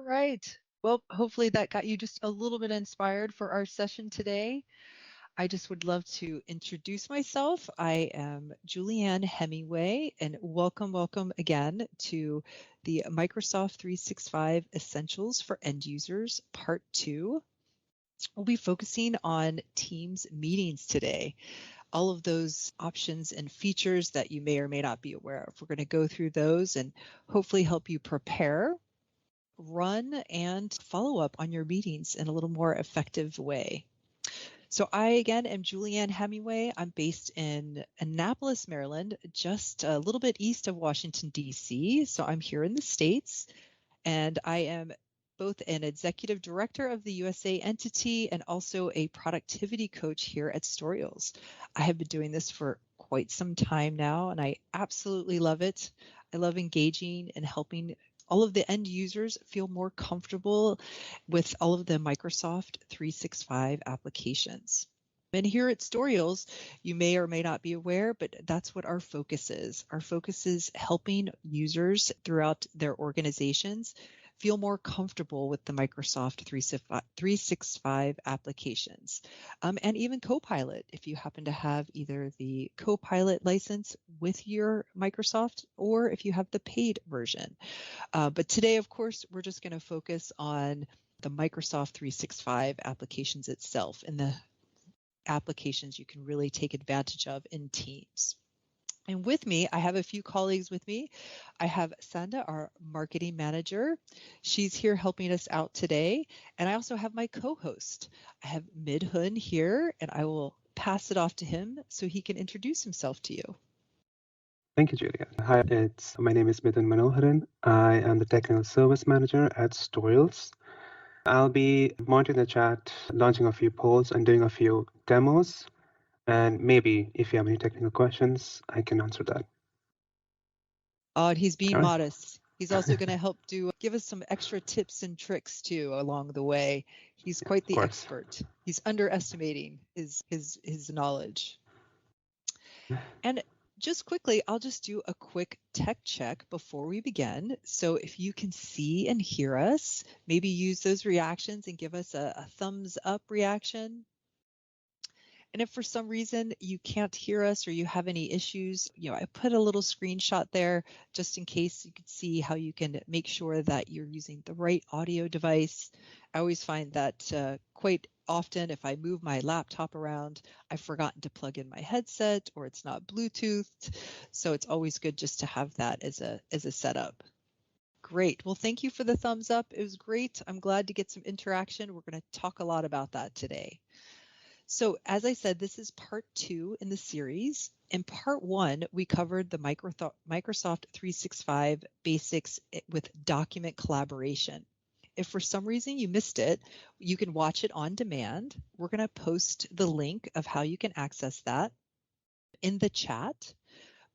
right. Well, hopefully that got you just a little bit inspired for our session today. I just would love to introduce myself. I am Julianne Hemingway, and welcome again to the Microsoft 365 Essentials for End Users, Part 2. We'll be focusing on Teams meetings today. All of those options and features that you may or may not be aware of. We're going to go through those and hopefully help you prepare, run, and follow up on your meetings in a little more effective way. So I, again, am Julianne Hemingway. I'm based in Annapolis, Maryland, just a little bit east of Washington, D.C. So I'm here in the States, and I am both an executive director of the USA entity and also a productivity coach here at Storyals. I have been doing this for quite some time now, and I absolutely love it. I love engaging and helping all of the end users feel more comfortable with all of the Microsoft 365 applications. And here at Storyals, you may or may not be aware, but that's what our focus is. Our focus is helping users throughout their organizations feel more comfortable with the Microsoft 365 applications, and even Copilot, if you happen to have either the Copilot license with your Microsoft or if you have the paid version. But today, of course, we're just going to focus on the Microsoft 365 applications itself and the applications you can really take advantage of in Teams. And with me, I have a few colleagues with me. I have Sanda, our marketing manager. She's here helping us out today. And I also have my co-host. I have Midhun here, and I will pass it off to him so he can introduce himself to you. Thank you, Julia. Hi, my name is Midhun Manoharan. I am the technical service manager at Storyals. I'll be monitoring the chat, launching a few polls, and doing a few demos. And maybe if you have any technical questions, I can answer that. Oh, and he's being All right. modest. He's also going to help give us some extra tips and tricks too along the way. He's quite the expert. He's underestimating his knowledge. And just quickly, I'll just do a quick tech check before we begin. So if you can see and hear us, maybe use those reactions and give us a thumbs up reaction. And if for some reason you can't hear us or you have any issues, I put a little screenshot there just in case you could see how you can make sure that you're using the right audio device. I always find that quite often if I move my laptop around, I've forgotten to plug in my headset or it's not Bluetoothed. So it's always good just to have that as a setup. Great. Well, thank you for the thumbs up. It was great. I'm glad to get some interaction. We're going to talk a lot about that today. So as I said, this is part 2 in the series. In part 1, we covered the Microsoft 365 basics with document collaboration. If for some reason you missed it, you can watch it on demand. We're going to post the link of how you can access that in the chat.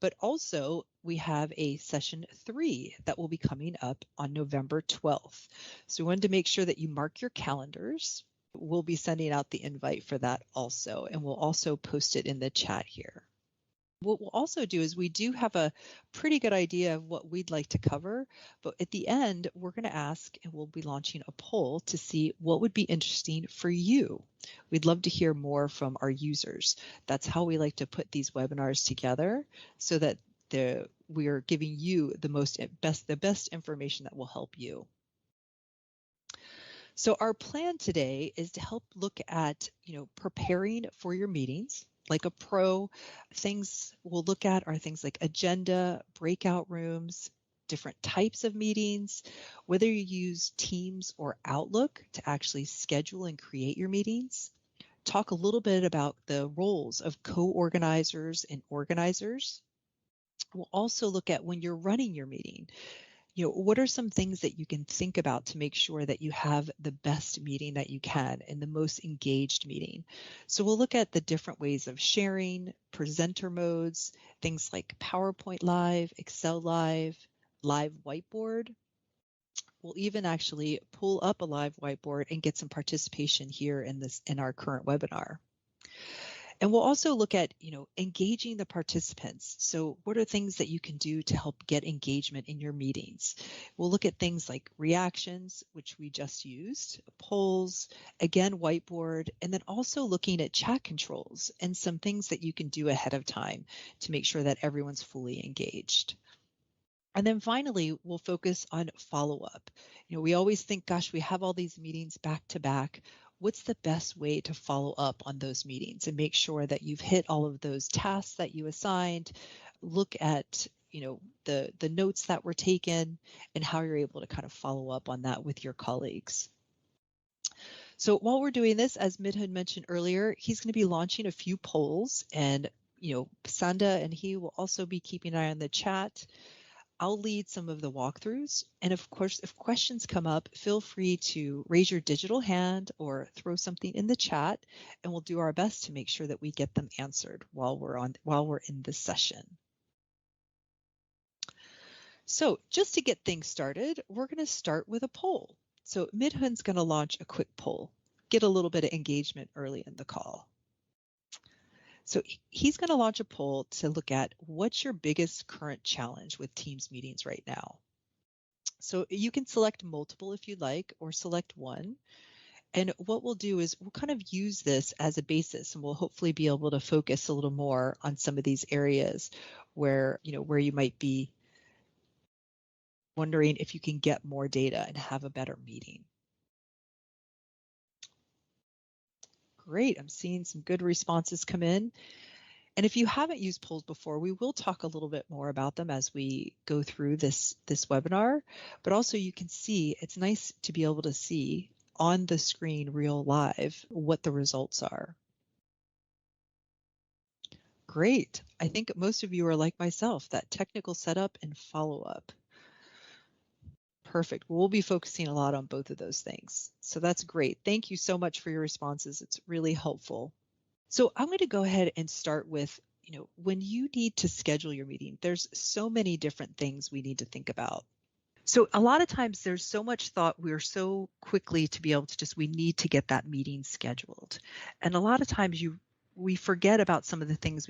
But also, we have a session 3 that will be coming up on November 12th. So we wanted to make sure that you mark your calendars. We'll be sending out the invite for that also, and we'll also post it in the chat here. What we'll also do is we do have a pretty good idea of what we'd like to cover, but at the end, we're going to ask, and we'll be launching a poll to see what would be interesting for you. We'd love to hear more from our users. That's how we like to put these webinars together so that we are giving you the best information that will help you. So our plan today is to help look at, preparing for your meetings like a pro. Things we'll look at are things like agenda, breakout rooms, different types of meetings, whether you use Teams or Outlook to actually schedule and create your meetings. Talk a little bit about the roles of co-organizers and organizers. We'll also look at when you're running your meeting. What are some things that you can think about to make sure that you have the best meeting that you can and the most engaged meeting? So we'll look at the different ways of sharing, presenter modes, things like PowerPoint Live, Excel Live, Live Whiteboard. We'll even actually pull up a live whiteboard and get some participation here in our current webinar. And we'll also look at, engaging the participants. So what are things that you can do to help get engagement in your meetings? We'll look at things like reactions, which we just used, polls, again, whiteboard, and then also looking at chat controls and some things that you can do ahead of time to make sure that everyone's fully engaged. And then finally, we'll focus on follow-up. We always think, gosh, we have all these meetings back to back. What's the best way to follow up on those meetings and make sure that you've hit all of those tasks that you assigned? Look at, the notes that were taken and how you're able to kind of follow up on that with your colleagues. So while we're doing this, as Midhun mentioned earlier, he's going to be launching a few polls, and Sanda and he will also be keeping an eye on the chat. I'll lead some of the walkthroughs, and of course, if questions come up, feel free to raise your digital hand or throw something in the chat, and we'll do our best to make sure that we get them answered while we're in this session. So just to get things started, we're going to start with a poll. So Midhun's going to launch a quick poll, get a little bit of engagement early in the call. So he's going to launch a poll to look at what's your biggest current challenge with Teams meetings right now. So you can select multiple if you'd like, or select one. And what we'll do is we'll kind of use this as a basis, and we'll hopefully be able to focus a little more on some of these areas where you might be wondering if you can get more data and have a better meeting. Great, I'm seeing some good responses come in. And if you haven't used polls before, we will talk a little bit more about them as we go through this webinar, but also you can see, it's nice to be able to see on the screen real live what the results are. Great, I think most of you are like myself, that technical setup and follow-up. Perfect. We'll be focusing a lot on both of those things. So that's great. Thank you so much for your responses. It's really helpful. So I'm going to go ahead and start with, when you need to schedule your meeting, there's so many different things we need to think about. So a lot of times there's so much thought, we're so quickly to be able to we need to get that meeting scheduled. And a lot of times we forget about some of the things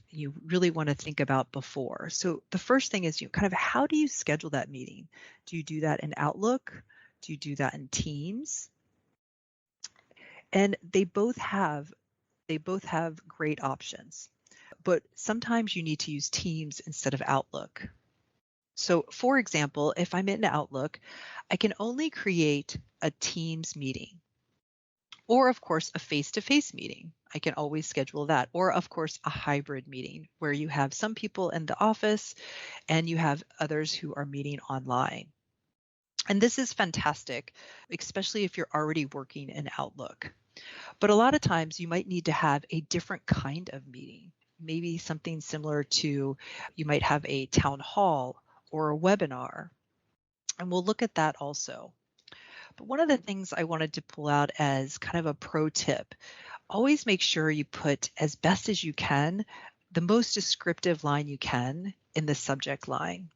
you really want to think about before. So the first thing is kind of how do you schedule that meeting? Do you do that in Outlook? Do you do that in Teams? And they both have great options, but sometimes you need to use Teams instead of Outlook. So for example, if I'm in Outlook, I can only create a Teams meeting, or of course a face-to-face meeting. I can always schedule that, or of course a hybrid meeting where you have some people in the office and you have others who are meeting online. And this is fantastic, especially if you're already working in Outlook. But a lot of times you might need to have a different kind of meeting, maybe something similar to, you might have a town hall or a webinar, and we'll look at that also. But one of the things I wanted to pull out as kind of a pro tip, always make sure you put, as best as you can, the most descriptive line you can in the subject line.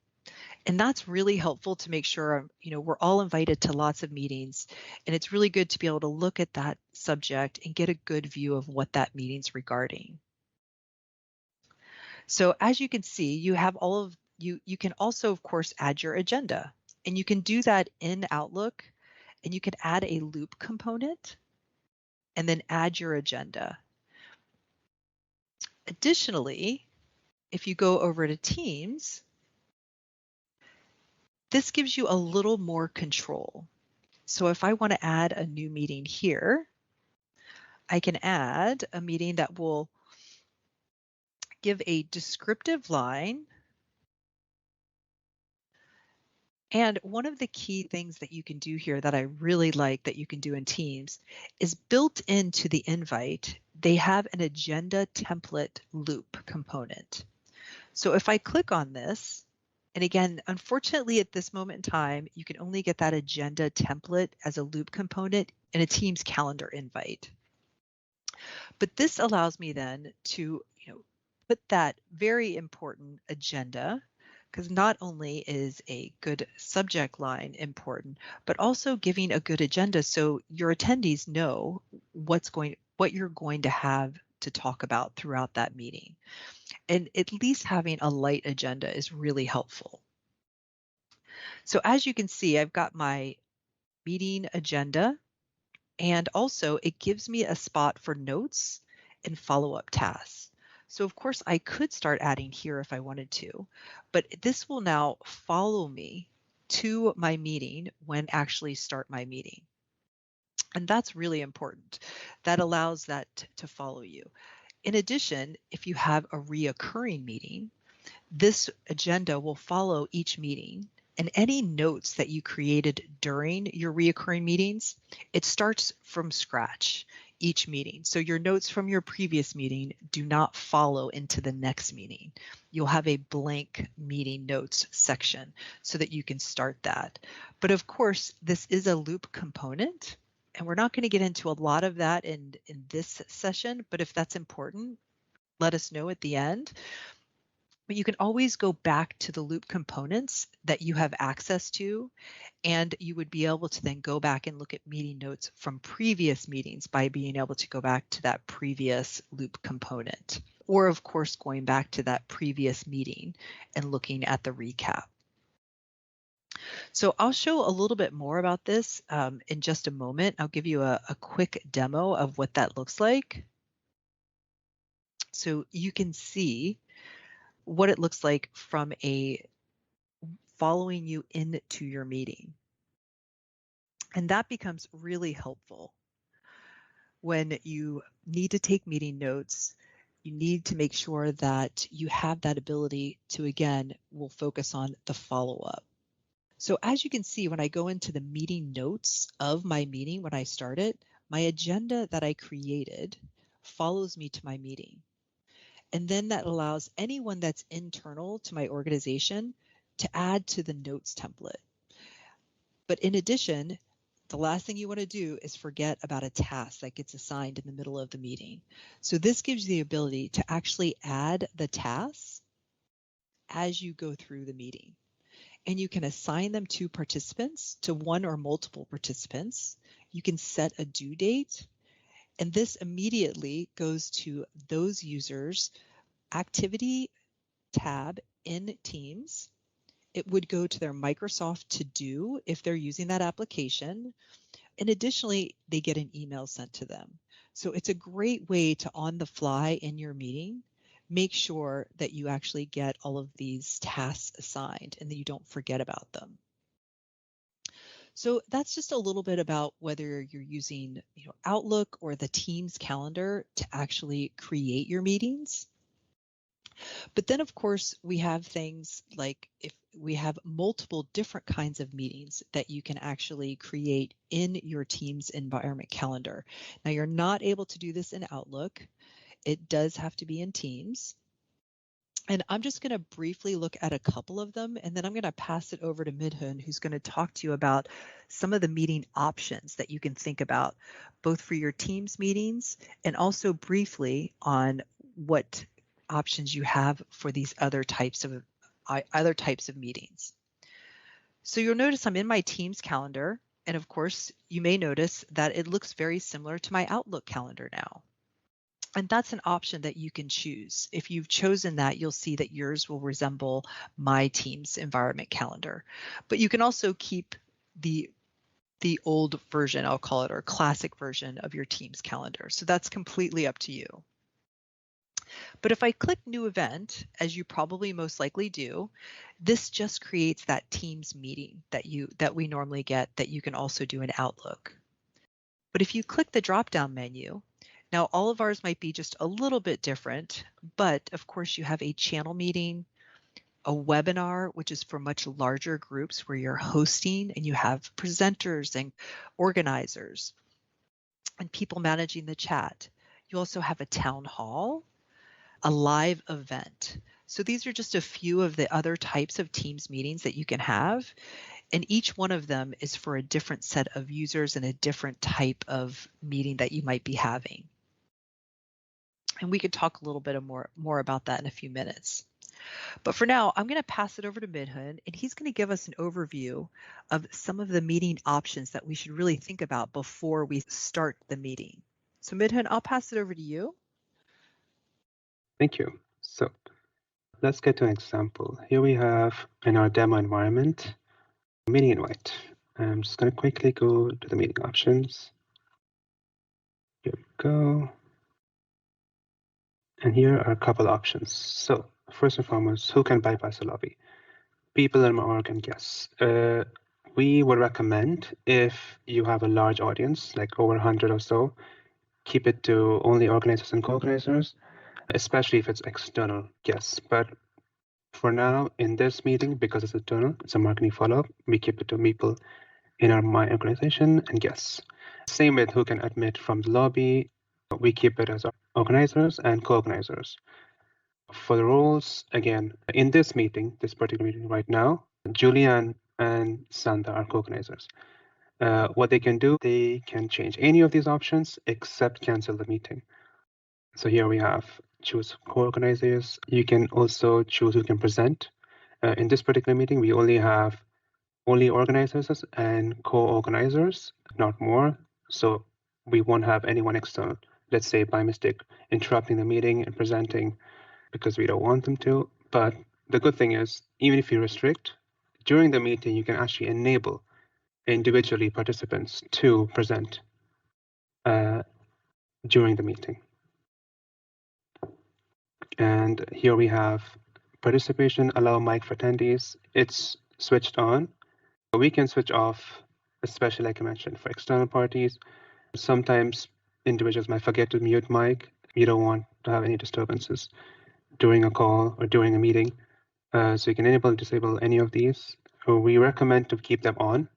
And that's really helpful to make sure, we're all invited to lots of meetings, and it's really good to be able to look at that subject and get a good view of what that meeting's regarding. So as you can see, you have you can also, of course, add your agenda, and you can do that in Outlook, and you can add a loop component and then add your agenda. Additionally, if you go over to Teams, this gives you a little more control. So if I want to add a new meeting here, I can add a meeting that will give a descriptive line. And one of the key things that you can do here that I really like that you can do in Teams is built into the invite, they have an agenda template loop component. So if I click on this, and again, unfortunately at this moment in time, you can only get that agenda template as a loop component in a Teams calendar invite. But this allows me then to put that very important agenda, because not only is a good subject line important, but also giving a good agenda so your attendees know what you're going to have to talk about throughout that meeting. And at least having a light agenda is really helpful. So as you can see, I've got my meeting agenda, and also it gives me a spot for notes and follow-up tasks. So of course I could start adding here if I wanted to, but this will now follow me to my meeting when I actually start my meeting. And that's really important. That allows that to follow you. In addition, if you have a reoccurring meeting, this agenda will follow each meeting, and any notes that you created during your reoccurring meetings, it starts from scratch each meeting. So your notes from your previous meeting do not follow into the next meeting. You'll have a blank meeting notes section so that you can start that. But of course, this is a loop component, and we're not going to get into a lot of that in this session, but if that's important, let us know at the end. But you can always go back to the loop components that you have access to, and you would be able to then go back and look at meeting notes from previous meetings by being able to go back to that previous loop component. Or of course, going back to that previous meeting and looking at the recap. So I'll show a little bit more about this in just a moment. I'll give you a quick demo of what that looks like. So you can see what it looks like from a following you into your meeting. And that becomes really helpful when you need to take meeting notes. You need to make sure that you have that ability to, again, we'll focus on the follow-up. So as you can see, when I go into the meeting notes of my meeting, when I start it, my agenda that I created follows me to my meeting. And then that allows anyone that's internal to my organization to add to the notes template. But in addition, the last thing you want to do is forget about a task that gets assigned in the middle of the meeting. So this gives you the ability to actually add the tasks as you go through the meeting. And you can assign them to participants, to one or multiple participants. You can set a due date, and this immediately goes to those users' activity tab in Teams. It would go to their Microsoft To Do if they're using that application. And additionally, they get an email sent to them. So it's a great way to, on the fly in your meeting, make sure that you actually get all of these tasks assigned and that you don't forget about them. So that's just a little bit about whether you're using, Outlook or the Teams calendar to actually create your meetings. But then, of course, we have things like if we have multiple different kinds of meetings that you can actually create in your Teams environment calendar. Now, you're not able to do this in Outlook. It does have to be in Teams. And I'm just going to briefly look at a couple of them, and then I'm going to pass it over to Midhun, who's going to talk to you about some of the meeting options that you can think about, both for your Teams meetings and also briefly on what options you have for these other types of meetings. So you'll notice I'm in my Teams calendar, and of course, you may notice that it looks very similar to my Outlook calendar now. And that's an option that you can choose. If you've chosen that, you'll see that yours will resemble my Teams environment calendar. But you can also keep the old version, I'll call it, or classic version of your Teams calendar. So that's completely up to you. But if I click New Event, as you probably most likely do, this just creates that Teams meeting that we normally get that you can also do in Outlook. But if you click the drop-down menu, now all of ours might be just a little bit different, but of course you have a channel meeting, a webinar, which is for much larger groups where you're hosting and you have presenters and organizers and people managing the chat. You also have a town hall, a live event. So these are just a few of the other types of Teams meetings that you can have. And each one of them is for a different set of users and a different type of meeting that you might be having. And we could talk a little bit more about that in a few minutes. But for now, I'm going to pass it over to Midhun, and he's going to give us an overview of some of the meeting options that we should really think about before we start the meeting. So Midhun, I'll pass it over to you. Thank you. So let's get to an example. Here we have in our demo environment, meeting invite. I'm just going to quickly go to the meeting options. Here we go. And here are a couple options. So first and foremost, who can bypass the lobby? People in my org and guests. We would recommend if you have a large audience, like over 100 or so, keep it to only organizers and co-organizers, especially if it's external guests. But for now, in this meeting, because it's internal, it's a marketing follow-up, we keep it to people in my organization and guests. Same with who can admit from the lobby. We keep it as organizers and co-organizers. For the roles, again, in this meeting, this particular meeting right now, Julianne and Sandra are co-organizers. What they can do, they can change any of these options except cancel the meeting. So here we have choose co-organizers. You can also choose who can present. In this particular meeting, we only have organizers and co-organizers, not more. So we won't have anyone external, let's say by mistake, interrupting the meeting and presenting because we don't want them to. But the good thing is, even if you restrict, during the meeting, you can actually enable individually participants to present during the meeting. And here we have participation, allow mic for attendees. It's switched on. We can switch off, especially like I mentioned, for external parties. Sometimes individuals might forget to mute mic. You don't want to have any disturbances during a call or during a meeting. So you can enable and disable any of these. We recommend to keep them on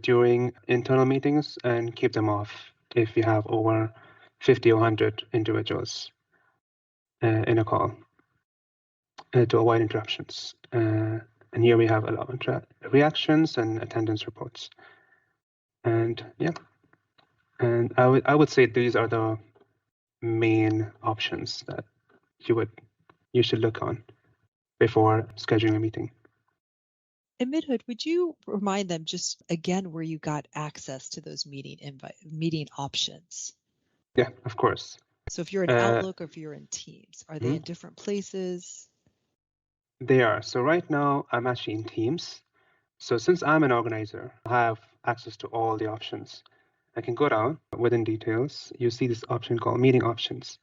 during internal meetings and keep them off if you have over 50 or 100 individuals in a call to avoid interruptions. And here we have allow reactions and attendance reports. And yeah, and I would say these are the main options that you should look on before scheduling a meeting. And Midhun, would you remind them just again where you got access to those meeting options? Yeah, of course. So if you're in Outlook or if you're in Teams, are they in different places? They are. So right now I'm actually in Teams. So since I'm an organizer, I have access to all the options. I can go down within details. You see this option called meeting options.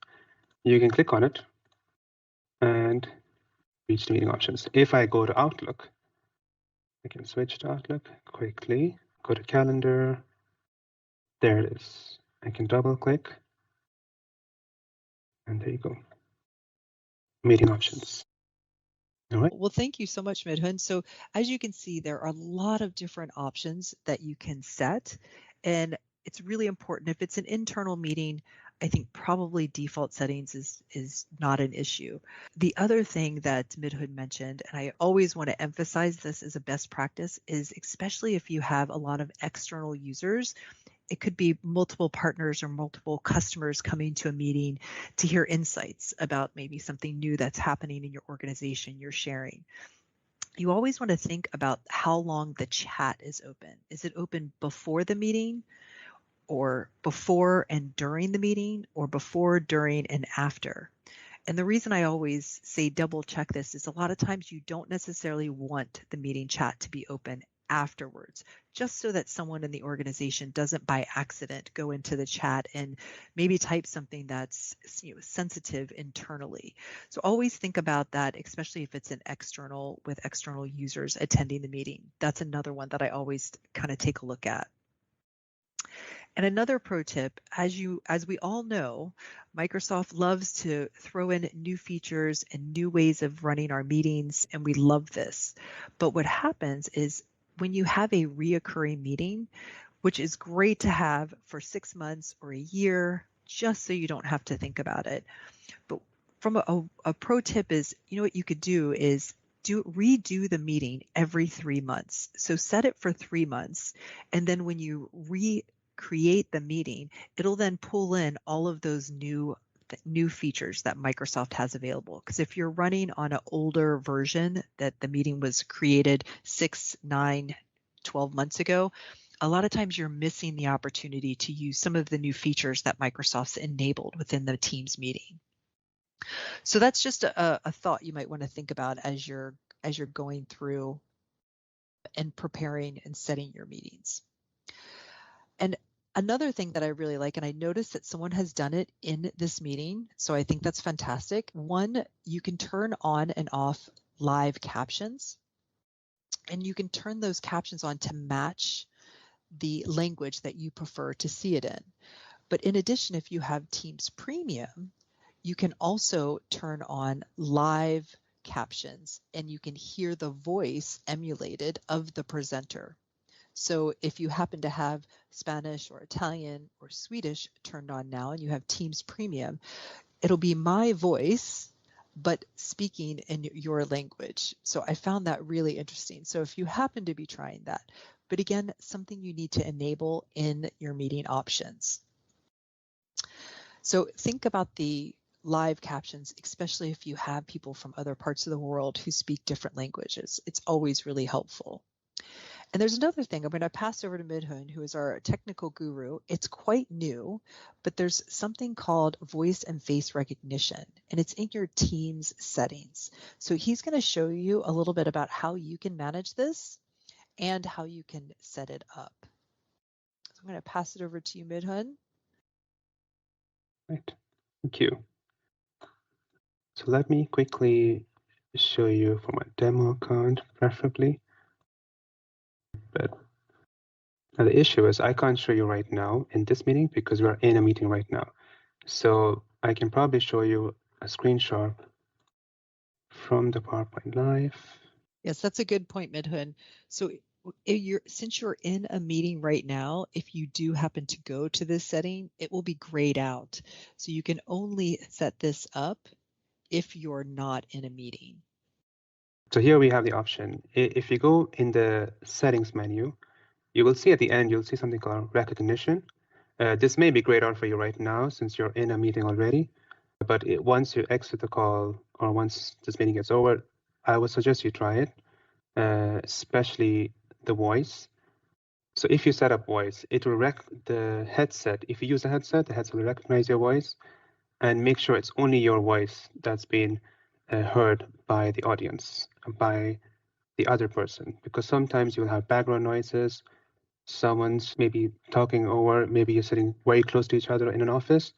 You can click on it and reach the meeting options. If I go to Outlook, I can switch to Outlook quickly, go to calendar. There it is. I can double click and there you go. Meeting options. All right. Well, thank you so much, Midhun. So as you can see, there are a lot of different options that you can set. And it's really important. If it's an internal meeting, I think probably default settings is not an issue. The other thing that Midhun mentioned, and I always want to emphasize this as a best practice, is especially if you have a lot of external users, it could be multiple partners or multiple customers coming to a meeting to hear insights about maybe something new that's happening in your organization you're sharing. You always want to think about how long the chat is open. Is it open before the meeting, or before and during the meeting, or before, during, and after? And the reason I always say double check this is a lot of times you don't necessarily want the meeting chat to be open afterwards, just so that someone in the organization doesn't by accident go into the chat and maybe type something that's sensitive internally. So always think about that, especially if it's an external with external users attending the meeting. That's another one that I always kind of take a look at. And another pro tip, as we all know, Microsoft loves to throw in new features and new ways of running our meetings, and we love this. But what happens is when you have a reoccurring meeting, which is great to have for 6 months or a year, just so you don't have to think about it. But from a pro tip is, what you could do is redo the meeting every 3 months. So set it for 3 months, and then when you create the meeting, it'll then pull in all of those new features that Microsoft has available. Because if you're running on an older version that the meeting was created 6, 9, 12 months ago, a lot of times you're missing the opportunity to use some of the new features that Microsoft's enabled within the Teams meeting. So that's just a thought you might want to think about as you're going through and preparing and setting your meetings. And another thing that I really like, and I noticed that someone has done it in this meeting, so I think that's fantastic. One, you can turn on and off live captions, and you can turn those captions on to match the language that you prefer to see it in. But in addition, if you have Teams Premium, you can also turn on live captions and you can hear the voice emulated of the presenter. So if you happen to have Spanish or Italian or Swedish turned on now and you have Teams Premium, it'll be my voice, but speaking in your language. So I found that really interesting. So if you happen to be trying that, but again, something you need to enable in your meeting options. So think about the live captions, especially if you have people from other parts of the world who speak different languages. It's always really helpful. And there's another thing. I'm going to pass over to Midhun, who is our technical guru. It's quite new, but there's something called voice and face recognition, and it's in your Teams settings. So he's going to show you a little bit about how you can manage this and how you can set it up. So I'm going to pass it over to you, Midhun. Right. Thank you. So let me quickly show you from a demo account, preferably. But now the issue is I can't show you right now in this meeting because we're in a meeting right now. So I can probably show you a screenshot from the PowerPoint Live. Yes, that's a good point, Midhun. So since you're in a meeting right now, if you do happen to go to this setting, it will be grayed out. So you can only set this up if you're not in a meeting. So here we have the option. If you go in the settings menu, you will see at the end, you'll see something called recognition. This may be grayed out for you right now since you're in a meeting already. But once you exit the call or once this meeting gets over, I would suggest you try it, especially the voice. So if you set up voice, it will the headset. If you use a headset, the headset will recognize your voice and make sure it's only your voice that's being heard by the audience, by the other person. Because sometimes you'll have background noises, someone's maybe talking over, maybe you're sitting very close to each other in an office,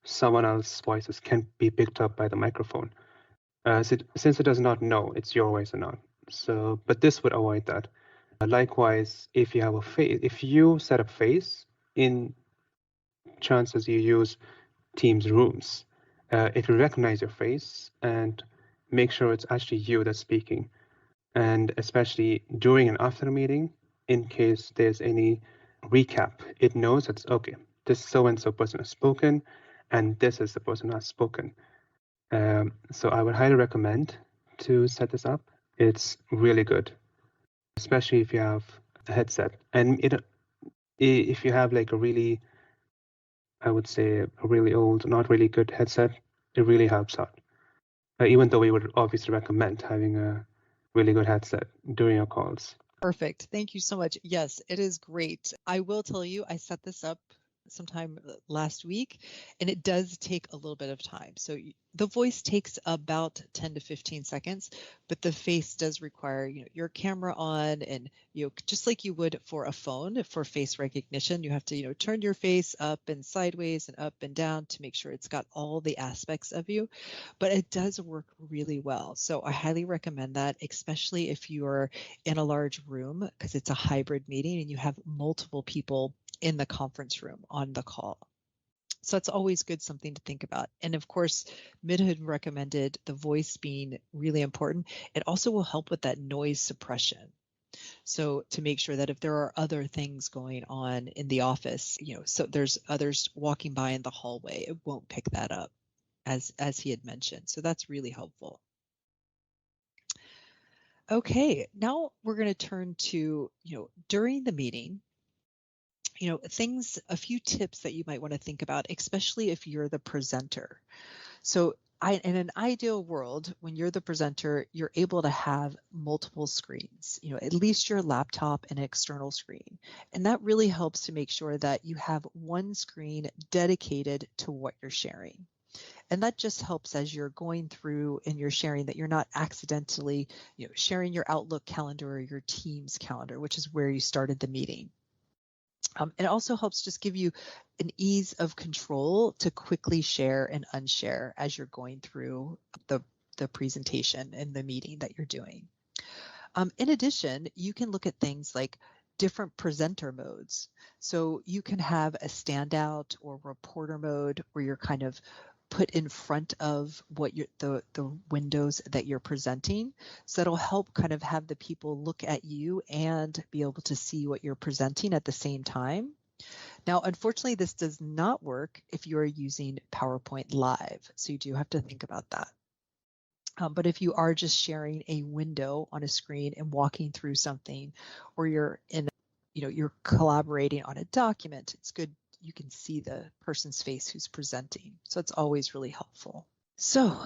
someone else's voices can be picked up by the microphone. Since it does not know it's your voice or not. So, but this would avoid that. Likewise, if you have a face, if you set up face, in chances you use Teams rooms, it will recognize your face and make sure it's actually you that's speaking. And especially during and after a meeting, in case there's any recap, it knows it's okay, this so-and-so person has spoken, and this is the person who has spoken. So I would highly recommend to set this up. It's really good, especially if you have a headset. And if you have like a really, I would say a really old, not really good headset, it really helps out. Even though we would obviously recommend having a really good headset during your calls. Perfect. Thank you so much. Yes, it is great. I will tell you, I set this up sometime last week, and it does take a little bit of time. So the voice takes about 10 to 15 seconds, but the face does require, your camera on, and just like you would for a phone for face recognition, you have to, turn your face up and sideways and up and down to make sure it's got all the aspects of you. But it does work really well. So I highly recommend that, especially if you're in a large room, because it's a hybrid meeting and you have multiple people in the conference room on the call. So it's always good, something to think about. And of course, Midhun recommended the voice being really important. It also will help with that noise suppression. So to make sure that if there are other things going on in the office, so there's others walking by in the hallway, it won't pick that up, as he had mentioned. So that's really helpful. Okay, now we're going to turn to, during the meeting, a few tips that you might want to think about, especially if you're the presenter. So in an ideal world, when you're the presenter, you're able to have multiple screens, at least your laptop and an external screen. And that really helps to make sure that you have one screen dedicated to what you're sharing. And that just helps as you're going through and you're sharing that you're not accidentally, sharing your Outlook calendar or your Teams calendar, which is where you started the meeting. It also helps just give you an ease of control to quickly share and unshare as you're going through the presentation and the meeting that you're doing. In addition, you can look at things like different presenter modes. So you can have a standout or reporter mode where you're kind of put in front of what the windows that you're presenting. So that'll help kind of have the people look at you and be able to see what you're presenting at the same time. Now, unfortunately, this does not work if you are using PowerPoint Live. So you do have to think about that. But if you are just sharing a window on a screen and walking through something, or you're you're collaborating on a document, it's good you can see the person's face who's presenting. So it's always really helpful. So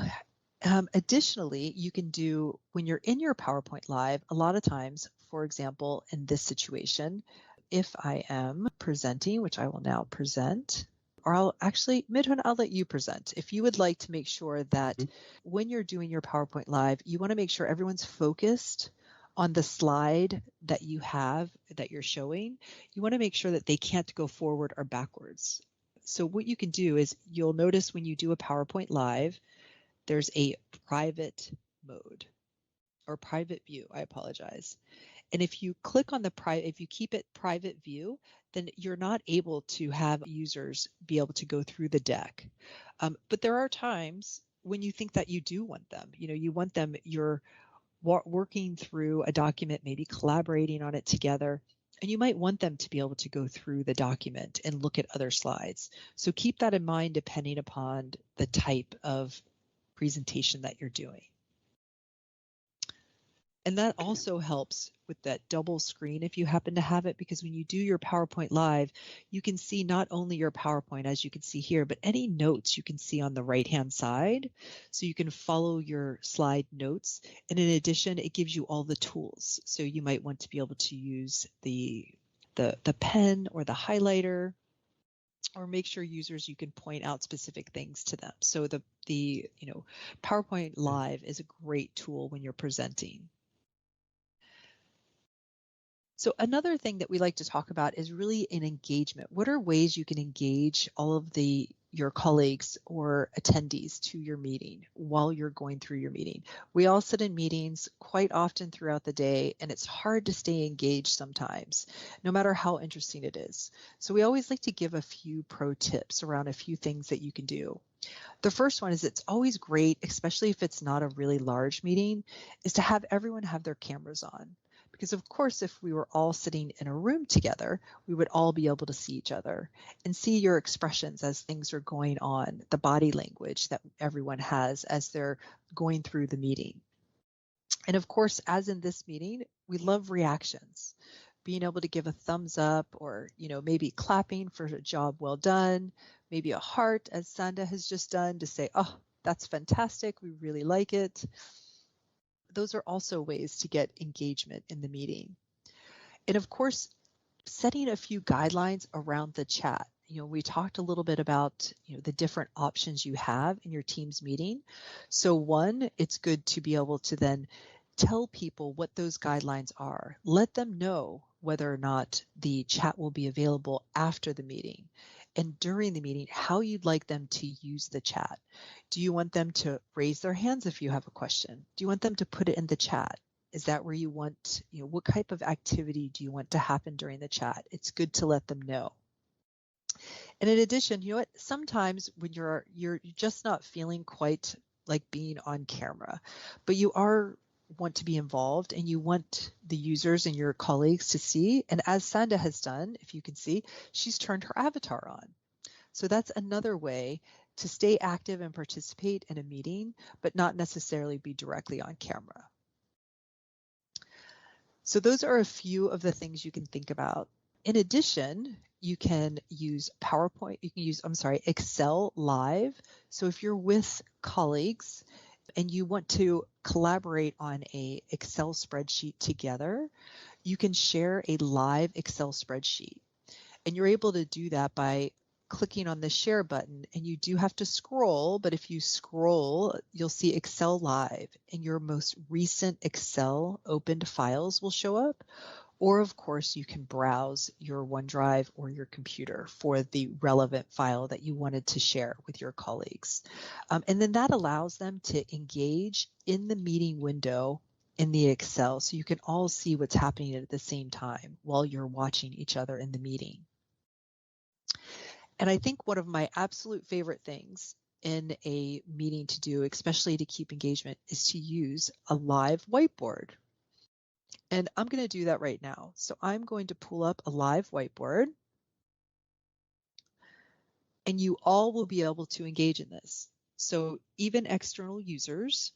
additionally, you can do, when you're in your PowerPoint Live, a lot of times, for example, in this situation, if I am presenting, which I will now present, or Midhun, I'll let you present. If you would like to make sure that when you're doing your PowerPoint Live, you want to make sure everyone's focused on the slide that you have, that you're showing. You want to make sure that they can't go forward or backwards. So what you can do is, you'll notice when you do a PowerPoint Live, there's a private mode or private view, I apologize. And if you click on if you keep it private view, then you're not able to have users be able to go through the deck. But there are times when you think that you do want them. You want them, you're working through a document, maybe collaborating on it together, and you might want them to be able to go through the document and look at other slides. So keep that in mind depending upon the type of presentation that you're doing. And that also helps with that double screen if you happen to have it, because when you do your PowerPoint Live, you can see not only your PowerPoint, as you can see here, but any notes you can see on the right-hand side. So you can follow your slide notes. And in addition, it gives you all the tools. So you might want to be able to use the pen or the highlighter, or make sure users, you can point out specific things to them. So the PowerPoint Live is a great tool when you're presenting. So another thing that we like to talk about is really an engagement. What are ways you can engage all of your colleagues or attendees to your meeting while you're going through your meeting? We all sit in meetings quite often throughout the day, and it's hard to stay engaged sometimes, no matter how interesting it is. So we always like to give a few pro tips around a few things that you can do. The first one is, it's always great, especially if it's not a really large meeting, is to have everyone have their cameras on. Because of course, if we were all sitting in a room together, we would all be able to see each other and see your expressions as things are going on, the body language that everyone has as they're going through the meeting. And of course, as in this meeting, we love reactions. Being able to give a thumbs up, or maybe clapping for a job well done, maybe a heart, as Sanda has just done, to say, oh, that's fantastic, we really like it. Those are also ways to get engagement in the meeting. And of course, setting a few guidelines around the chat. We talked a little bit about the different options you have in your Teams meeting. So one, it's good to be able to then tell people what those guidelines are. Let them know whether or not the chat will be available after the meeting, and during the meeting, how you'd like them to use the chat. Do you want them to raise their hands if you have a question? Do you want them to put it in the chat? Is that where you want, what type of activity do you want to happen during the chat? It's good to let them know. And in addition, sometimes when you're just not feeling quite like being on camera, but you want to be involved and you want the users and your colleagues to see. And as Sanda has done, if you can see, she's turned her avatar on. So that's another way to stay active and participate in a meeting, but not necessarily be directly on camera. So those are a few of the things you can think about. In addition, you can use Excel Live. So if you're with colleagues and you want to collaborate on a Excel spreadsheet together, you can share a live Excel spreadsheet. And you're able to do that by clicking on the share button, and you do have to scroll, but if you scroll, you'll see Excel Live, and your most recent Excel opened files will show up. Or of course, you can browse your OneDrive or your computer for the relevant file that you wanted to share with your colleagues. And then that allows them to engage in the meeting window in the Excel, so you can all see what's happening at the same time while you're watching each other in the meeting. And I think one of my absolute favorite things in a meeting to do, especially to keep engagement, is to use a live whiteboard. And I'm going to do that right now. So I'm going to pull up a live whiteboard, and you all will be able to engage in this. So even external users.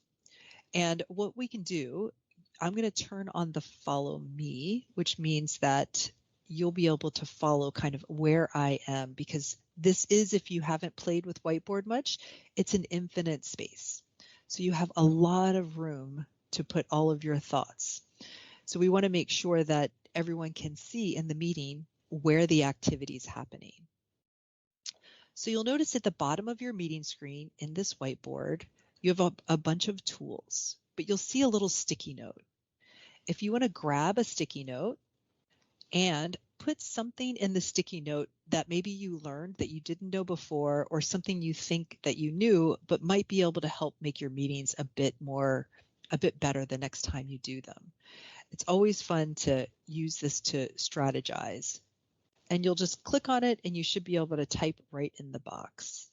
And what we can do, I'm going to turn on the follow me, which means that you'll be able to follow kind of where I am, because this is, if you haven't played with whiteboard much, it's an infinite space. So you have a lot of room to put all of your thoughts. So we want to make sure that everyone can see in the meeting where the activity is happening. So you'll notice at the bottom of your meeting screen in this whiteboard, you have a bunch of tools, but you'll see a little sticky note. If you want to grab a sticky note and put something in the sticky note that maybe you learned that you didn't know before, or something you think that you knew but might be able to help make your meetings a bit better the next time you do them. It's always fun to use this to strategize. And you'll just click on it and you should be able to type right in the box.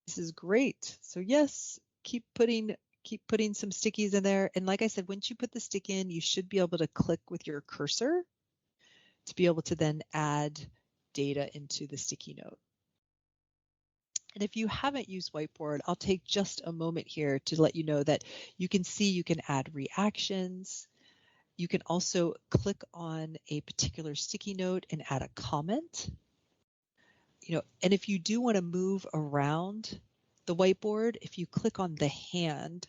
This is great. So yes, keep putting some stickies in there. And like I said, once you put the stick in, you should be able to click with your cursor to be able to then add data into the sticky note. And if you haven't used Whiteboard, I'll take just a moment here to let you know that you can see you can add reactions. You can also click on a particular sticky note and add a comment. And if you do want to move around the whiteboard, if you click on the hand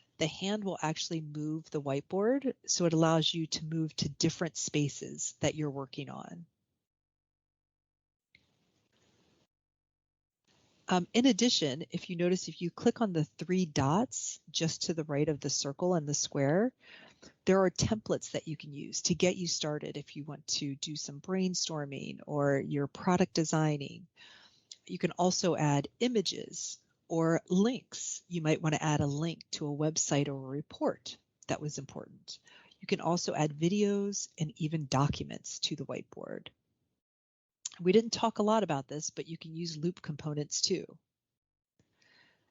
will actually move the whiteboard, so it allows you to move to different spaces that you're working on. In addition, if you notice, if you click on the 3 dots just to the right of the circle and the square, there are templates that you can use to get you started if you want to do some brainstorming or you're product designing. You can also add images or links. You might want to add a link to a website or a report that was important. You can also add videos and even documents to the whiteboard. We didn't talk a lot about this, but you can use loop components too.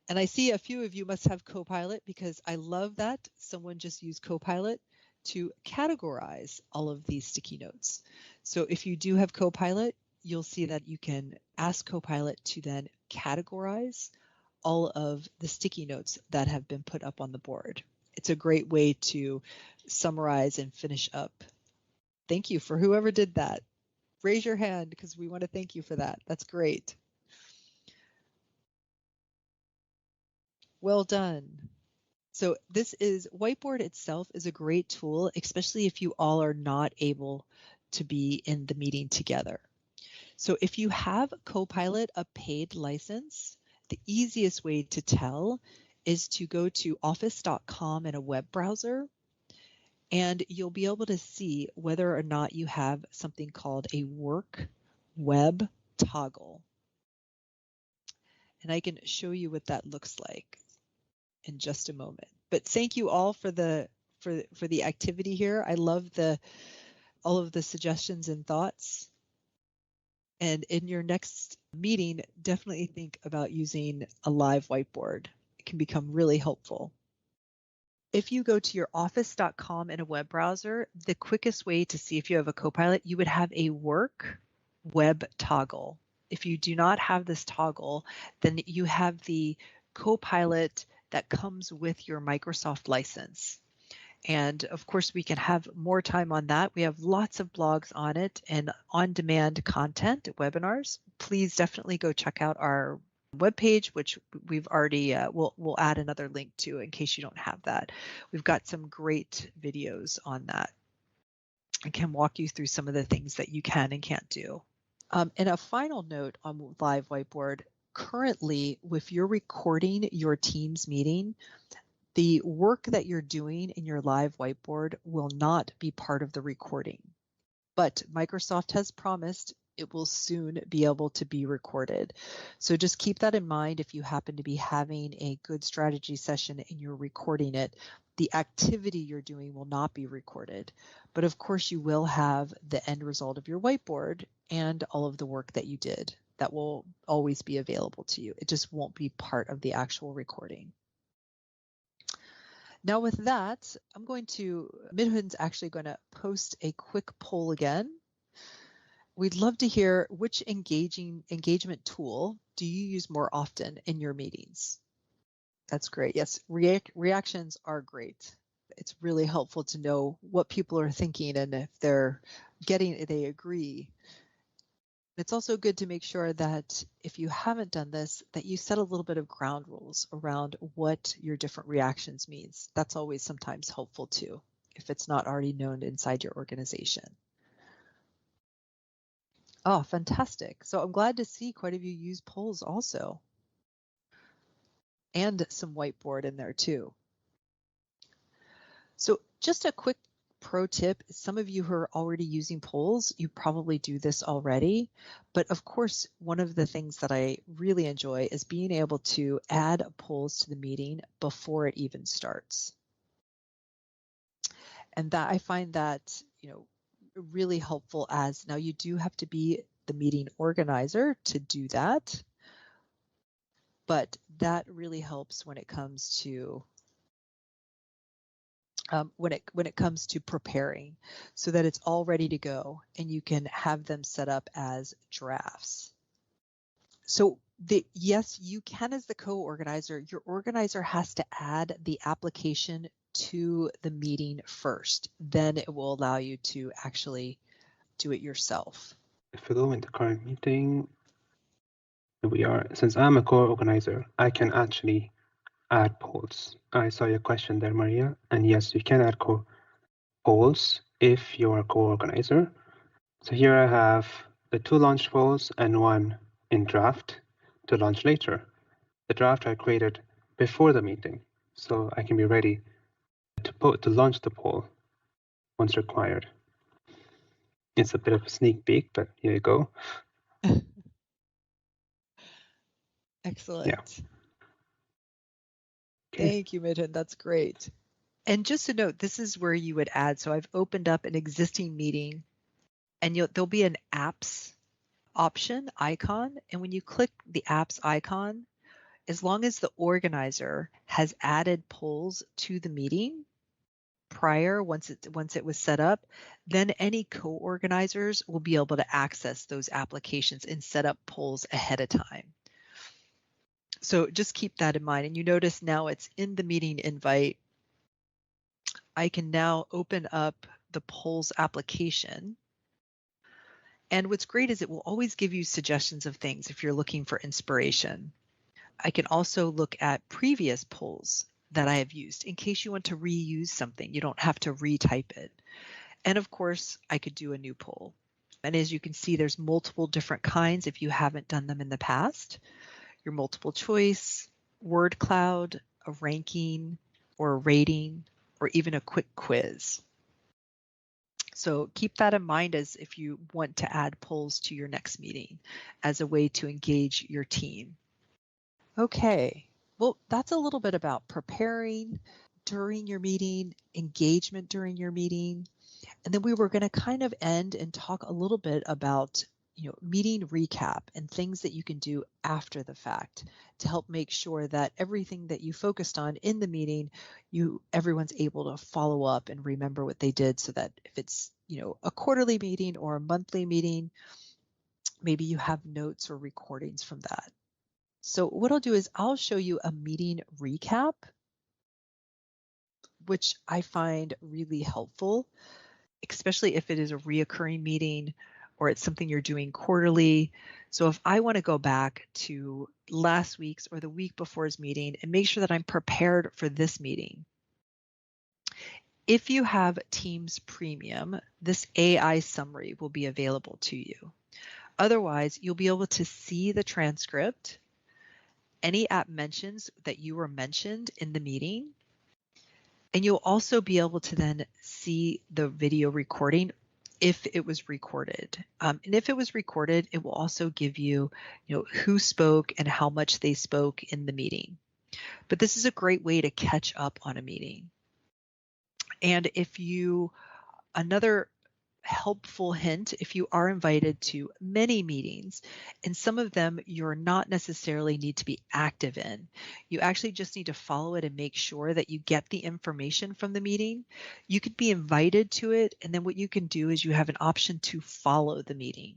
And I see a few of you must have Copilot, because I love that someone just used Copilot to categorize all of these sticky notes. So if you do have Copilot, you'll see that you can ask Copilot to then categorize all of the sticky notes that have been put up on the board. It's a great way to summarize and finish up. Thank you for whoever did that. Raise your hand because we want to thank you for that. That's great. Well done. So Whiteboard itself is a great tool, especially if you all are not able to be in the meeting together. So if you have Copilot, a paid license, the easiest way to tell is to go to office.com in a web browser, and you'll be able to see whether or not you have something called a work web toggle. And I can show you what that looks like in just a moment. But thank you all for the activity here. I love all of the suggestions and thoughts. And in your next meeting, definitely think about using a live whiteboard. It can become really helpful. If you go to your office.com in a web browser, the quickest way to see if you have a Copilot, you would have a work web toggle. If you do not have this toggle, then you have the Copilot that comes with your Microsoft license. And of course, we can have more time on that. We have lots of blogs on it and on-demand content, webinars. Please definitely go check out our webpage, which we've already, we'll add another link to in case you don't have that. We've got some great videos on that. and can walk you through some of the things that you can and can't do. And a final note on Live Whiteboard, currently, if you're recording your Teams meeting, the work that you're doing in your Live Whiteboard will not be part of the recording. But Microsoft has promised it will soon be able to be recorded. So just keep that in mind if you happen to be having a good strategy session and you're recording it. The activity you're doing will not be recorded. But of course, you will have the end result of your whiteboard and all of the work that you did. That will always be available to you. It just won't be part of the actual recording. Now with that, Midhun's actually going to post a quick poll again. We'd love to hear which engagement tool do you use more often in your meetings? That's great. Yes, reactions are great. It's really helpful to know what people are thinking and if they agree. It's also good to make sure that if you haven't done this, that you set a little bit of ground rules around what your different reactions means. That's always sometimes helpful too, if it's not already known inside your organization. Oh, fantastic. So I'm glad to see quite a few use polls also. And some whiteboard in there too. So just a quick pro tip, some of you who are already using polls, you probably do this already. But of course, one of the things that I really enjoy is being able to add polls to the meeting before it even starts. And that I find that, really helpful, as now you do have to be the meeting organizer to do that. But that really helps when it comes to preparing, so that it's all ready to go and you can have them set up as drafts. So yes, you can, as the co-organizer, your organizer has to add the application to the meeting first. Then it will allow you to actually do it yourself. If we go into current meeting, since I'm a co-organizer, I can actually add polls. I saw your question there, Maria, and yes, you can add polls if you're a co-organizer. So here I have the 2 launch polls and 1 in draft to launch later. The draft I created before the meeting, so I can be ready to launch the poll once required. It's a bit of a sneak peek, but here you go. Excellent. Yeah. Okay. Thank you, Midhun. That's great. And just to note, this is where you would add. So I've opened up an existing meeting, and there'll be an apps option icon. And when you click the apps icon, as long as the organizer has added polls to the meeting prior, once it was set up, then any co-organizers will be able to access those applications and set up polls ahead of time. So just keep that in mind. And you notice now it's in the meeting invite. I can now open up the polls application. And what's great is it will always give you suggestions of things if you're looking for inspiration. I can also look at previous polls that I have used in case you want to reuse something. You don't have to retype it. And of course, I could do a new poll. And as you can see, there's multiple different kinds if you haven't done them in the past. Your multiple choice, word cloud, a ranking, or a rating, or even a quick quiz. So keep that in mind as if you want to add polls to your next meeting as a way to engage your team. Okay, well, that's a little bit about preparing during your meeting, engagement during your meeting, and then we were going to kind of end and talk a little bit about meeting recap and things that you can do after the fact to help make sure that everything that you focused on in the meeting, everyone's able to follow up and remember what they did, so that if it's a quarterly meeting or a monthly meeting, maybe you have notes or recordings from that. So what I'll do is I'll show you a meeting recap, which I find really helpful, especially if it is a reoccurring meeting or it's something you're doing quarterly. So if I want to go back to last week's or the week before's meeting and make sure that I'm prepared for this meeting, If you have Teams Premium, this AI summary will be available to you. Otherwise, you'll be able to see the transcript, any app mentions that you were mentioned in the meeting, and you'll also be able to then see the video recording if it was recorded. And if it was recorded, it will also give you, who spoke and how much they spoke in the meeting. But this is a great way to catch up on a meeting. And another helpful hint, if you are invited to many meetings, and some of them you're not necessarily need to be active in, you actually just need to follow it and make sure that you get the information from the meeting. You could be invited to it, and then what you can do is you have an option to follow the meeting.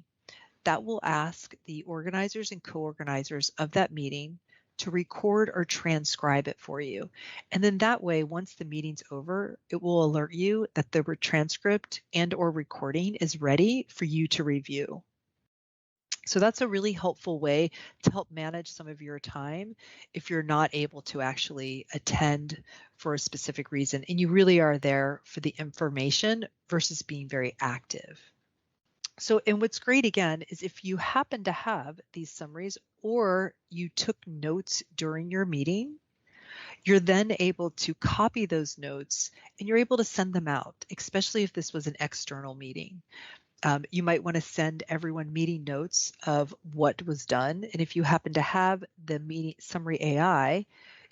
That will ask the organizers and co-organizers of that meeting to record or transcribe it for you. And then that way, once the meeting's over, it will alert you that the transcript and or recording is ready for you to review. So that's a really helpful way to help manage some of your time if you're not able to actually attend for a specific reason and you really are there for the information versus being very active. So, and what's great again is if you happen to have these summaries or you took notes during your meeting, you're then able to copy those notes and you're able to send them out, especially if this was an external meeting. You might want to send everyone meeting notes of what was done. And if you happen to have the meeting summary AI,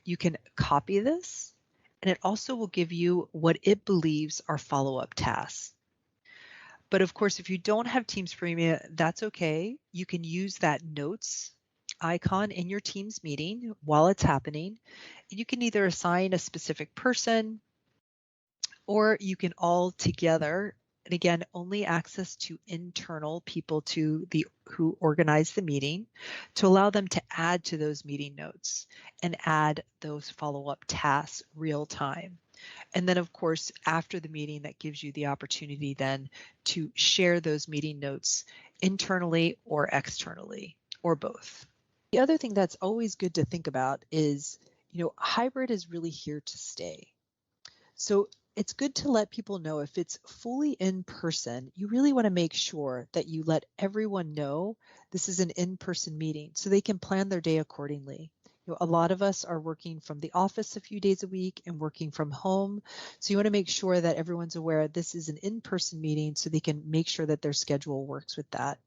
you can copy this, and it also will give you what it believes are follow-up tasks. But of course, if you don't have Teams Premium, that's okay. You can use that notes icon in your Teams meeting while it's happening. And you can either assign a specific person, or you can all together, and again, only access to internal people who organize the meeting, to allow them to add to those meeting notes and add those follow-up tasks real time. And then, of course, after the meeting, that gives you the opportunity then to share those meeting notes internally or externally, or both. The other thing that's always good to think about is, hybrid is really here to stay. So it's good to let people know if it's fully in person, you really want to make sure that you let everyone know this is an in-person meeting so they can plan their day accordingly. A lot of us are working from the office a few days a week and working from home. So you want to make sure that everyone's aware this is an in-person meeting so they can make sure that their schedule works with that.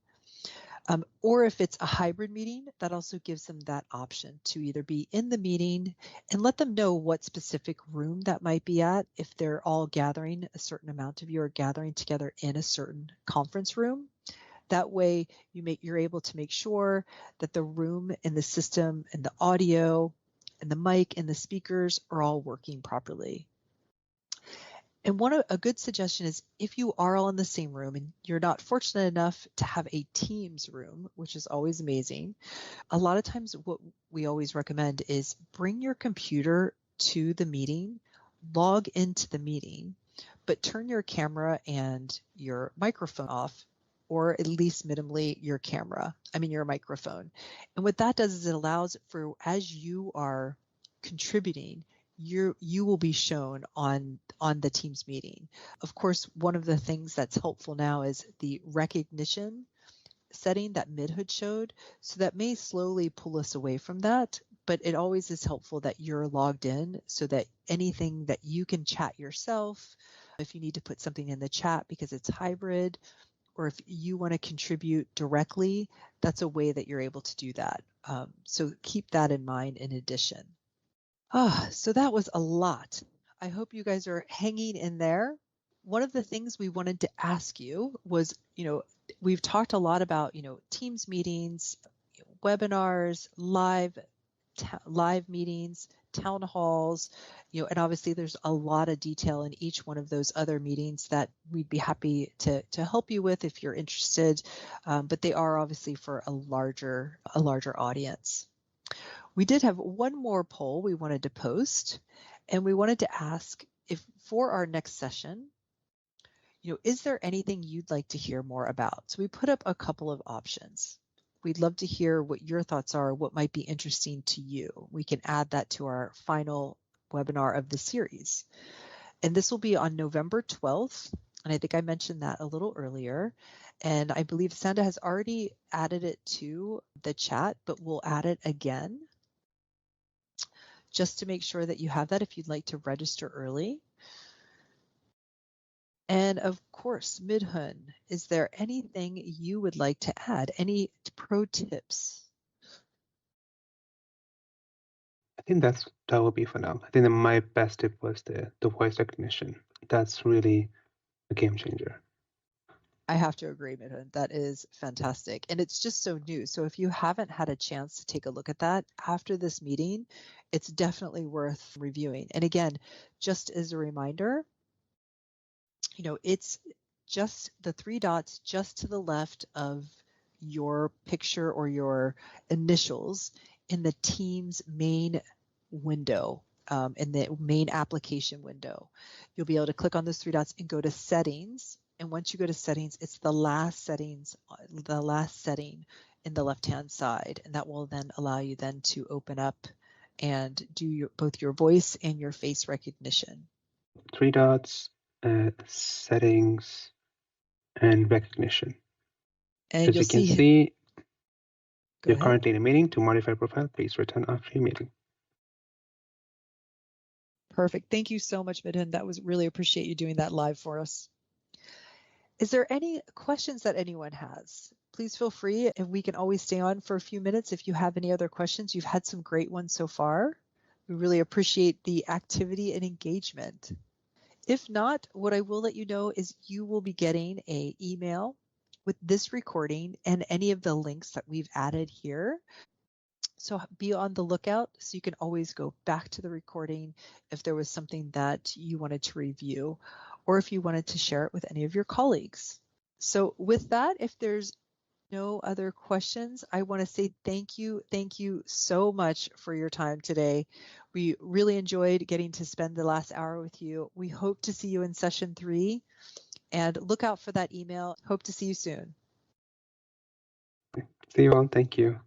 Or if it's a hybrid meeting, that also gives them that option to either be in the meeting and let them know what specific room that might be at. If they're all gathering, a certain amount of you are gathering together in a certain conference room. That way you're able to make sure that the room and the system and the audio and the mic and the speakers are all working properly. And a good suggestion is if you are all in the same room and you're not fortunate enough to have a Teams room, which is always amazing, a lot of times what we always recommend is bring your computer to the meeting, log into the meeting, but turn your camera and your microphone off, or at least minimally your microphone. And what that does is it allows for, as you are contributing, you will be shown on the Teams meeting. Of course, one of the things that's helpful now is the recognition setting that Midhun showed. So that may slowly pull us away from that, but it always is helpful that you're logged in so that anything that you can chat yourself, if you need to put something in the chat because it's hybrid, or if you want to contribute directly, that's a way that you're able to do that. So keep that in mind in addition. So that was a lot. I hope you guys are hanging in there. One of the things we wanted to ask you was, we've talked a lot about, Teams meetings, webinars, live meetings, town halls, and obviously there's a lot of detail in each one of those other meetings that we'd be happy to help you with if you're interested, but they are obviously for a larger audience. We did have one more poll we wanted to post, and we wanted to ask if for our next session, is there anything you'd like to hear more about? So we put up a couple of options. We'd love to hear what your thoughts are, what might be interesting to you. We can add that to our final webinar of the series. And this will be on November 12th. And I think I mentioned that a little earlier. And I believe Sandra has already added it to the chat, but we'll add it again just to make sure that you have that if you'd like to register early. And of course, Midhun, is there anything you would like to add? Any pro tips? I think that will be for now. I think that my best tip was the voice recognition. That's really a game changer. I have to agree, Midhun. That is fantastic. And it's just so new. So if you haven't had a chance to take a look at that after this meeting, it's definitely worth reviewing. And again, just as a reminder, it's just the 3 dots just to the left of your picture or your initials in the Teams main window, in the main application window. You'll be able to click on those 3 dots and go to settings. And once you go to settings, it's the last setting in the left-hand side. And that will then allow you then to open up and do both your voice and your face recognition. 3 dots, settings, and recognition. And as you can see, you're currently in a meeting. To modify profile, please return after your meeting. Perfect. Thank you so much, Midhun. That was really appreciate you doing that live for us. Is there any questions that anyone has? Please feel free, and we can always stay on for a few minutes if you have any other questions. You've had some great ones so far. We really appreciate the activity and engagement. If not, what I will let you know is you will be getting an email with this recording and any of the links that we've added here. So be on the lookout so you can always go back to the recording if there was something that you wanted to review or if you wanted to share it with any of your colleagues. So with that, if there's no other questions, I want to say thank you so much for your time today. We really enjoyed getting to spend the last hour with you. We hope to see you in session 3 and look out for that email. Hope to see you soon. See you all. Thank you.